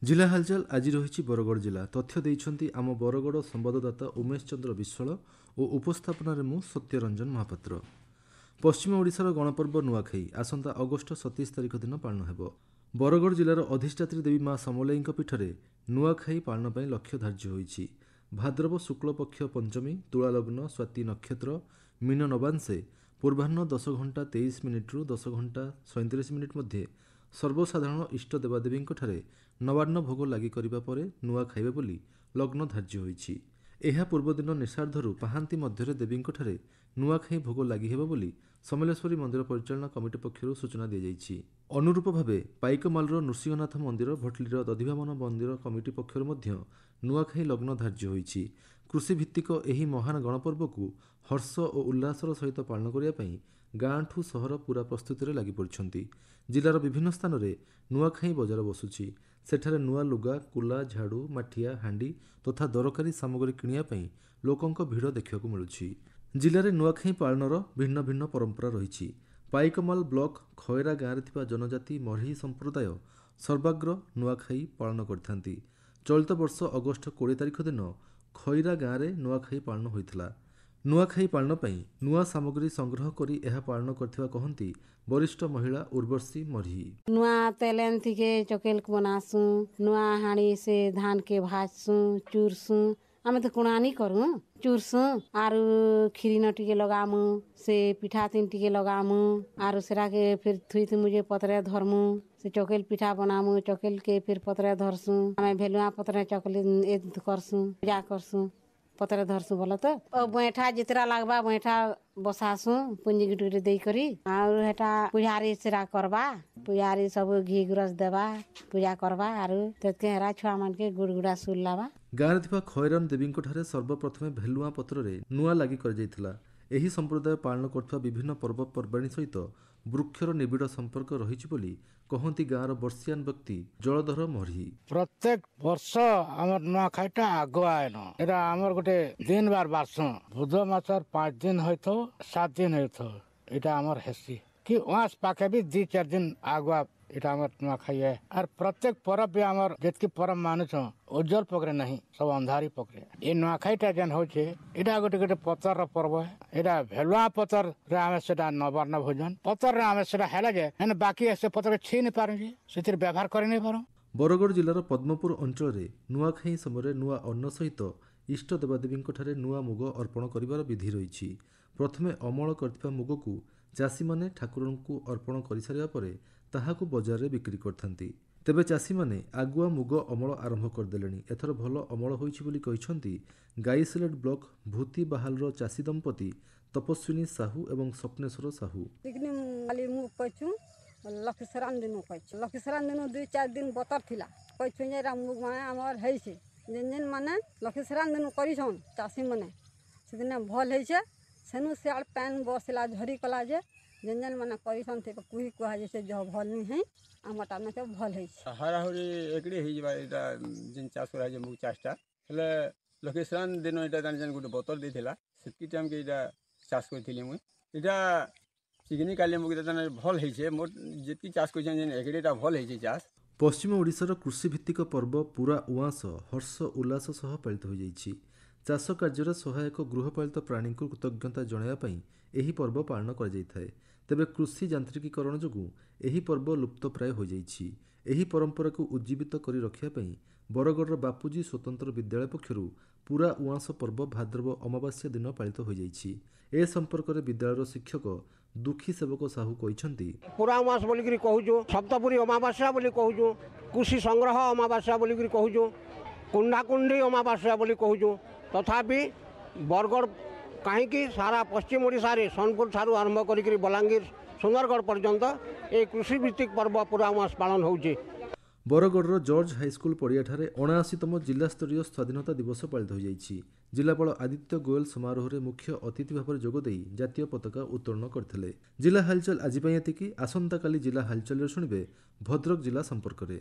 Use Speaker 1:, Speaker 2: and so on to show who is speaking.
Speaker 1: जिला हालचाल आज रही बरगड़ जिला तथ्य देइछंती आम बरगड़ संवाददाता उमेश चंद्र विश्वाल और उपस्थापन मु सत्यरंजन महापात्र। पश्चिम ओडिशार गणपर्व नुआखाई आसंता अगस्ट 27 तारिख दिन पालन हेब। बरगड़ जिलार अधिष्ठात्री देवी मां समलेई पीठरे नुआखाई पालन पर लक्ष्य धार्य होईछि। भाद्रव शुक्ल पक्ष पंचमी तुला लग्न स्वाति नक्षत्र मीन नवांशे पूर्वाह्न 10 घंटा 23 मिनिट्रु 10 घंटा 37 मिनिट मध्य सर्वसाधारण इष्ट देवादेवी नवान्न भोग लगी करिबा परे नुआ खाइबे बोली लग्न धार्य होईछि। एहा पूर्वदिन निषार्धरु पाहांती मध्यरे देवींकठारे नुआखाई भोग लगी हेबो बोली समलेश्वरी मंदिर परिचालना कमिटी पक्षरु सूचना दिया जाइछि। अनुरूप भावे पाइकमालर नृसिंहनाथ मंदिर भटलीर दधिभावन मंदिर कमिटी पक्षरु मध्य नुआखाई लग्न धार्य होईछि। कृषिभित्तिक एही महान गणपर्वकु हर्ष और उल्लासर सहित पालन करिया पई गाँठू सहर पूरा प्रस्तुति लगी पड़छंती। जिलार विभिन्न स्थान में नुआखाई बजार बसुछि। सेठारे नुआ लुगा कुला झाड़ू माठिया हांडी तथा दरकारी सामग्री किनिया पई लोकंक भिड़ देखिବାକୁ मिलुछि। जिले में नुआखाई पालनर भिन्न भिन्न परंपरा रही। पाइकमाल ब्लॉक खयरा गाँव में जनजाति मरही संप्रदाय सर्वाग्र नुआखाई पालन करथांती। चलित वर्ष अगस्ट 20 तारिख दिन खयरा गाँव में नुआखाई पालन होइथिला। नुआखाई पालन पई नुआ सामग्री संग्रह करी एहा पालन करथिबा कहंती वरिष्ठ महिला उर्वशी मरही।
Speaker 2: नुआ तेलेन थिके चकेल बनासु नुआ हाणी से धान के भाजसु चूरसु आमे तो कुणानी करूँ चूरसु आरु खीरी न टिके लगामु से पिठा तीन टिके लगामु आरु सेरा के फिर थुई थुई मुझे पतरे धरमु से चकेल पिठा बनामु चकेल के फिर पतरे धरसु आमे भेलुआ पतरे चकेल ए करसु पूजा करसु पतरे धरसु बोला तो बैठा जितरा लगबा बैठा बसासु पुंजी गिटुरी दे करी और हेटा पुजारी सेरा करबा पुजारी सब घी गुरस देबा पूजा करबा आरु तेके हेरा छुआ मन के गुड़गुड़ा सुल्लाबा।
Speaker 1: गाँव में खयरान देवी सर्वप्रथमे भेलुआ पत्र नुआ लगी कर जाइथिला। एही संप्रदाय पालन करथुवा विभिन्न पर्वपर्वाणी सहित वृक्षर निबिड़ संपर्क रही बोली कहती गाँवर वर्षियान व्यक्ति जलधर मरही।
Speaker 3: प्रत्येक वर्ष आमर नुआखाईटा आगुआ एटा आमर गोटे दिन बार बारस बुध मासर 5 दिन होइथो 7 दिन होइथो एटा आमर हेसी कि वास पाखे भी 2-4 दिन आगुआ एटा आमर नुआखाई है। और प्रत्येक पर्व भी आमर जेतकी पर्व मानुछ उज्जवल पकड़े नहीं सब अंधारी पकड़े। ये नुआखाईटा जेन होचे एटा गोटे गोटे पतर पर्व है। एटा भेलुआ पतर रे आमे सेटा नवर्ण भोजन पतर रे आमे सेटा हेला जे एने बाकी ऐसे पतर छी नहीं पारु जे सेतिर व्यवहार करे नहीं पारु।
Speaker 1: बरगड़ जिलार पद्मपुर अंचल में नुआखाई समय नुआ अन्न सहित इष्ट देवादेवी नुआ मुग अर्पण करिवार विधि रही। प्रथमे अमल करथिबा मुगकु चाषी माने ठाकुरंकु अर्पण करि सारिया परे ताहाकु बजार रे बिक्री करथांती। तेबे चाषी माने आगुआ मुग अमल आरंभ करदेलेनी। एथर भल अमल होइछि बोली कहिसंती गाईसिलेट ब्लॉक भूती बाहालर चाषी दंपति तपस्विनी साहू एवं स्वप्नेश्वर साहू।
Speaker 4: लखीसरान दिन लखीसरान दिन 2-4 दिन बतर थिला कहिछु मुग माने हमर हेइसे जेन जेन माने लखीसरान दिन करिछन चाषी माने से दिन भल हेइसे सेनु सियाल पैन बसला झरी कला जे जेन जेन माने करिछन ते कुही कुहा जैसे जो भल नहीं है आमटा में तो भल हेइसे
Speaker 5: हराहुरी एकड़ी हेइ जबा एटा जिन चाष करा जे मुग चाषटा हले लखीसरान दिन एटा जेन गुटे बतर देथिला सेति टाइम के एटा चाष करथिली मुई एटा चिकनी काले मुग तने भल हेइसे मोर जेति चाष करिछन जेन एकड़ीटा भल हेइसे चाष।
Speaker 1: पश्चिम ओडिशार कृषिभित्तिक पर्व पूरा उआस हर्ष उल्लास सह पालित हो जाइछि। चाष कार्य सहायक गृहपालित प्राणी को कृतज्ञता जणाइबा एही पर्व पालन कर जाइथाय। तेबे कृषि यांत्रिकीकरण जोगु एही पर्व लुप्त प्राय हो जाइछि। एही परंपरा को उज्जीवित करी रखिया पई बरगड़र बापूजी स्वतंत्र विद्यालय पक्षरु पूरा उआस पर्व भाद्रव अमावास्या दिन पालित हो जाइछि। ए संपर्क में विद्यालय शिक्षक दुखी सेवक साहू कहिसंती
Speaker 6: पूरा उआस बोलिकरी कहूछु सप्तपुरी अमावास्या बोली कहूछु कृषि संग्रह अमावास्या बोलिकरी कहूछु कुंडाकुंडी अमावास्या बोली कहूछु तथापि बरगड़ कहीं सारा पश्चिम ओडिशा रे सोनपुर ठारू आरंभ करी बलांगीर सुंदरगढ़ पर्यंत ए कृषि भित्तिक पर्व पूरा उआस पालन होउछि।
Speaker 1: बरगड़र जॉर्ज हाईस्कूल पड़ियाठारे 79तम जिला स्तरीय स्वाधीनता दिवस पालित हो जाइछि। जिलापाल आदित्य गोयल समारोह रे मुख्य अतिथि भाव जोगदे जातीय पताका उत्तोलन करथिले। जिला हालचाल आज एतिकी आसंता काली जिला हालचाल शुणिबे भद्रक जिला संपर्क में।